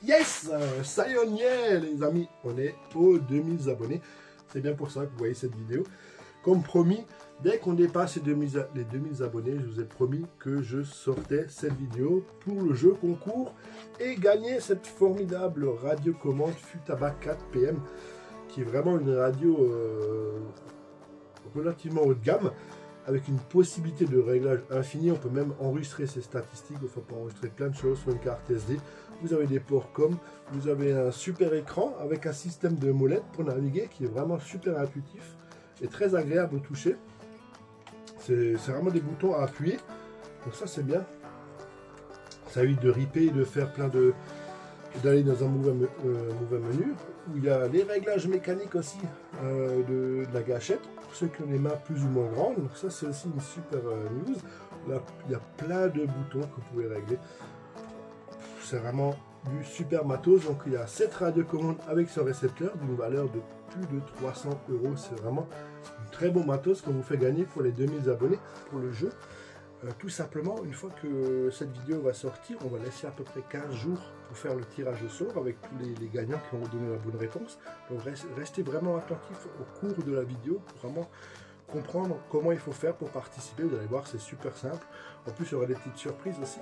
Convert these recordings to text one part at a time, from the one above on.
Yes, ça y est les amis, on est aux 2000 abonnés. C'est bien pour ça que vous voyez cette vidéo. Comme promis, dès qu'on dépasse les 2000 abonnés, je vous ai promis que je sortais cette vidéo pour le jeu concours et gagner cette formidable radiocommande Futaba 4 PM, qui est vraiment une radio relativement haut de gamme, avec une possibilité de réglage infini. On peut même enregistrer ses statistiques, enfin on peut enregistrer plein de choses sur une carte SD. Vous avez des ports COM, vous avez un super écran avec un système de molette pour naviguer qui est vraiment super intuitif et très agréable au toucher. C'est vraiment des boutons à appuyer, donc ça c'est bien. Ça évite de ripper et de faire plein d'aller dans un mauvais menu, où il y a les réglages mécaniques aussi de la gâchette, pour ceux qui ont les mains plus ou moins grandes. Donc ça c'est aussi une super news. Là, il y a plein de boutons que vous pouvez régler. C'est vraiment du super matos. Donc il y a 7 radiocommandes avec ce récepteur d'une valeur de plus de 300 €. C'est vraiment un très bon matos qu'on vous fait gagner pour les 2000 abonnés pour le jeu. Tout simplement, une fois que cette vidéo va sortir, on va laisser à peu près 15 jours pour faire le tirage au sort avec tous les gagnants qui vont donner la bonne réponse. Donc restez vraiment attentifs au cours de la vidéo pour vraiment comprendre comment il faut faire pour participer. Vous allez voir, c'est super simple. En plus, il y aura des petites surprises aussi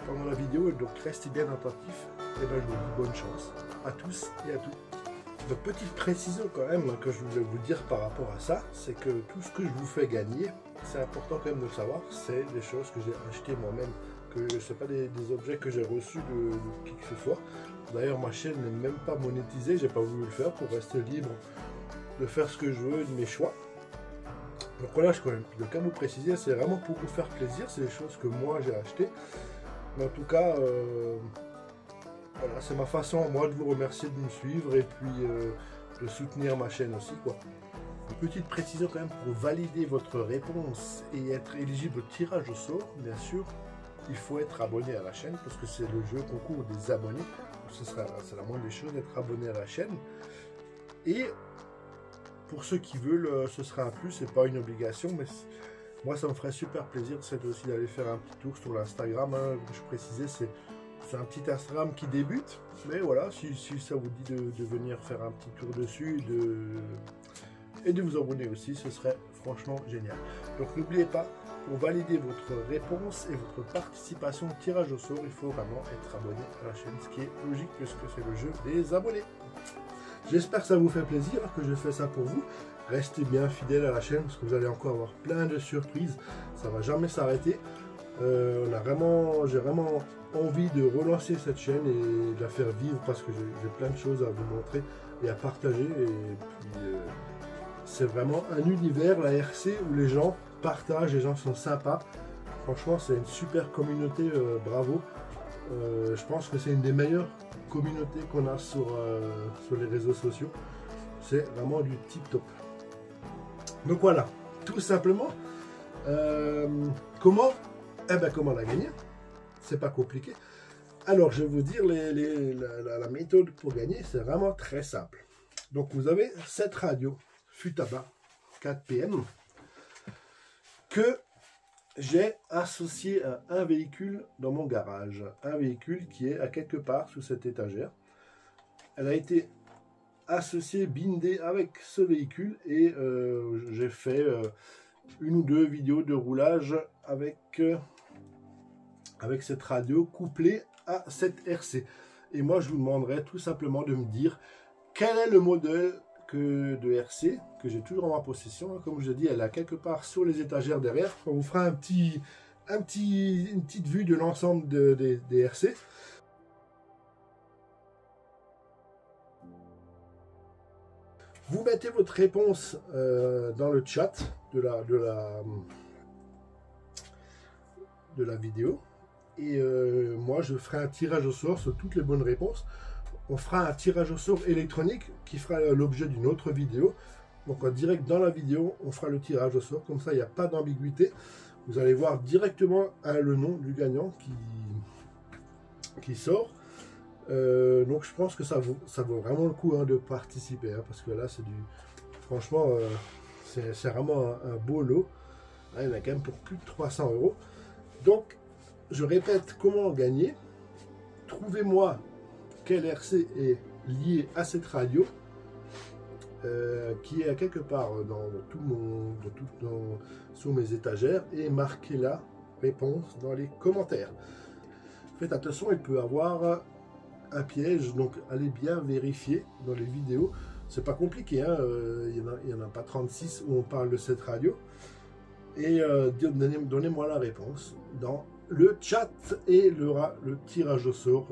pendant la vidéo, donc restez bien attentifs. Et ben, je vous dis bonne chance à tous et à toutes. Donc petite précision quand même que je voulais vous dire par rapport à ça, c'est que tout ce que je vous fais gagner, c'est important quand même de le savoir, c'est des choses que j'ai achetées moi-même, que ce n'est pas des objets que j'ai reçus de qui que ce soit. D'ailleurs ma chaîne n'est même pas monétisée, j'ai pas voulu le faire pour rester libre de faire ce que je veux, de mes choix. Donc voilà, je quand vous préciser, c'est vraiment pour vous faire plaisir, c'est des choses que moi j'ai achetées. Mais en tout cas, voilà, c'est ma façon moi de vous remercier de me suivre et puis de soutenir ma chaîne aussi, quoi. Une petite précision quand même, pour valider votre réponse et être éligible au tirage au sort, bien sûr, il faut être abonné à la chaîne parce que c'est le jeu concours des abonnés. C'est la moindre des choses d'être abonné à la chaîne. Et pour ceux qui veulent, ce sera un plus, c'est pas une obligation, mais moi ça me ferait super plaisir aussi d'aller faire un petit tour sur l'Instagram. Hein, je précisais, c'est un petit Instagram qui débute, mais voilà, si ça vous dit de venir faire un petit tour dessus et de vous abonner aussi, ce serait franchement génial. Donc n'oubliez pas, pour valider votre réponse et votre participation au tirage au sort, il faut vraiment être abonné à la chaîne, ce qui est logique puisque c'est le jeu des abonnés. J'espère que ça vous fait plaisir que je fais ça pour vous. Restez bien fidèles à la chaîne parce que vous allez encore avoir plein de surprises. Ça va jamais s'arrêter. J'ai vraiment envie de relancer cette chaîne et de la faire vivre parce que j'ai plein de choses à vous montrer et à partager. Et puis c'est vraiment un univers, la RC, où les gens partagent, les gens sont sympas. Franchement, c'est une super communauté, bravo. Je pense que c'est une des meilleures communautés qu'on a sur les réseaux sociaux. C'est vraiment du tip top. Donc voilà, tout simplement. Comment la gagner? C'est pas compliqué. Alors, je vais vous dire la méthode pour gagner. C'est vraiment très simple. Donc, vous avez cette radio Futaba 4 PM que j'ai associé à un véhicule dans mon garage. Un véhicule qui est à quelque part sous cette étagère. Elle a été associée, bindée avec ce véhicule et j'ai fait une ou deux vidéos de roulage avec cette radio couplée à cette RC. Et moi, je vous demanderai tout simplement de me dire quel est le modèle de RC que j'ai toujours en ma possession. Comme je l'ai dit, elle est quelque part sur les étagères derrière. On vous fera une petite vue de l'ensemble des RC. Vous mettez votre réponse dans le chat de la vidéo. Et moi, je ferai un tirage au sort sur toutes les bonnes réponses. On fera un tirage au sort électronique qui fera l'objet d'une autre vidéo. Donc en direct dans la vidéo, on fera le tirage au sort. Comme ça, il n'y a pas d'ambiguïté. Vous allez voir directement le nom du gagnant qui sort. Donc je pense que ça vaut vraiment le coup de participer. Hein, parce que là, franchement, c'est vraiment un beau lot. Là, il y en a quand même pour plus de 300 €. Donc, je répète comment gagner. Trouvez-moi quel RC est lié à cette radio, qui est quelque part sur mes étagères, et marquez la réponse dans les commentaires. Faites attention, il peut y avoir un piège, donc allez bien vérifier dans les vidéos. C'est pas compliqué, hein, il y en a pas 36 où on parle de cette radio. Et donnez-moi la réponse dans le chat et le tirage au sort.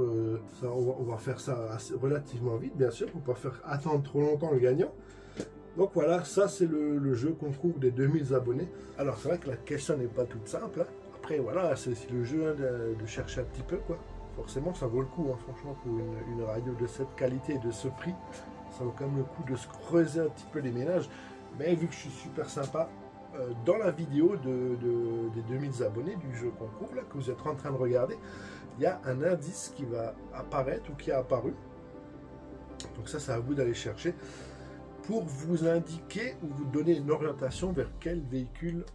Ça, on va faire ça relativement vite, bien sûr, pour ne pas faire attendre trop longtemps le gagnant. Donc voilà, ça c'est le jeu concours des 2000 abonnés. Alors c'est vrai que la question n'est pas toute simple, hein. Après voilà, c'est le jeu, hein, de chercher un petit peu, quoi. Forcément ça vaut le coup, hein, franchement, pour une radio de cette qualité et de ce prix, ça vaut quand même le coup de se creuser un petit peu les ménages. Mais vu que je suis super sympa, dans la vidéo des 2000 abonnés du jeu concours là, que vous êtes en train de regarder, il y a un indice qui va apparaître ou qui a apparu. Donc ça, c'est à vous d'aller chercher pour vous indiquer ou vous donner une orientation vers quel véhicule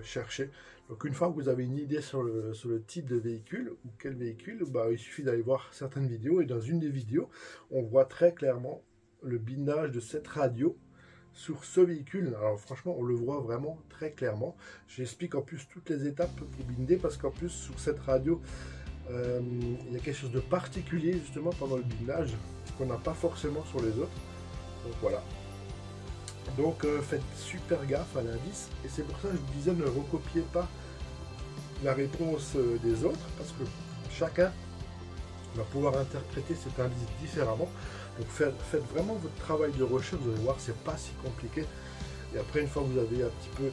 chercher. Donc une fois que vous avez une idée sur le type de véhicule ou quel véhicule, bah, il suffit d'aller voir certaines vidéos, et dans une des vidéos, on voit très clairement le binage de cette radio sur ce véhicule. Alors franchement, on le voit vraiment très clairement. J'explique en plus toutes les étapes pour binder, parce qu'en plus sur cette radio, il y a quelque chose de particulier justement pendant le bindage qu'on n'a pas forcément sur les autres. Donc voilà. Donc faites super gaffe à l'indice, et c'est pour ça que je vous disais, ne recopiez pas la réponse des autres, parce que chacun va pouvoir interpréter cet indice différemment. Donc faites vraiment votre travail de recherche, vous allez voir, c'est pas si compliqué. Et après, une fois que vous avez un petit peu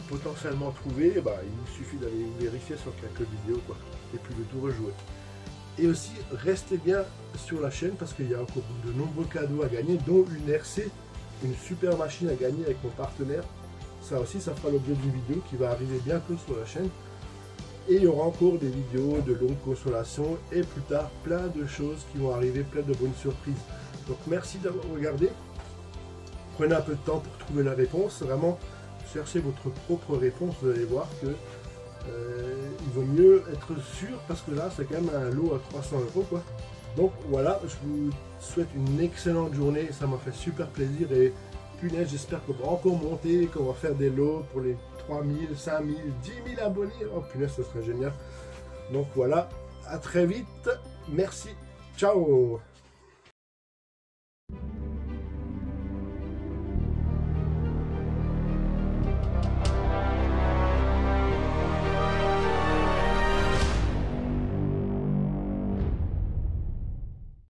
potentiellement trouvé, bah, il vous suffit d'aller vérifier sur quelques vidéos, quoi, et puis de tout rejouer. Et aussi, restez bien sur la chaîne, parce qu'il y a encore de nombreux cadeaux à gagner, dont une RC, une super machine à gagner avec mon partenaire. Ça aussi, ça fera l'objet d'une vidéo qui va arriver bientôt sur la chaîne. Et il y aura encore des vidéos de longue consolation, et plus tard, plein de choses qui vont arriver, plein de bonnes surprises. Donc merci d'avoir regardé. Prenez un peu de temps pour trouver la réponse. Vraiment, cherchez votre propre réponse. Vous allez voir que il vaut mieux être sûr, parce que là, c'est quand même un lot à 300 €, quoi. Donc voilà, je vous souhaite une excellente journée. Ça m'a fait super plaisir, et punaise, j'espère qu'on va encore monter, qu'on va faire des lots pour les 3000, 5000, 10 000 abonnés. Oh punaise, ce serait génial. Donc voilà, à très vite. Merci. Ciao.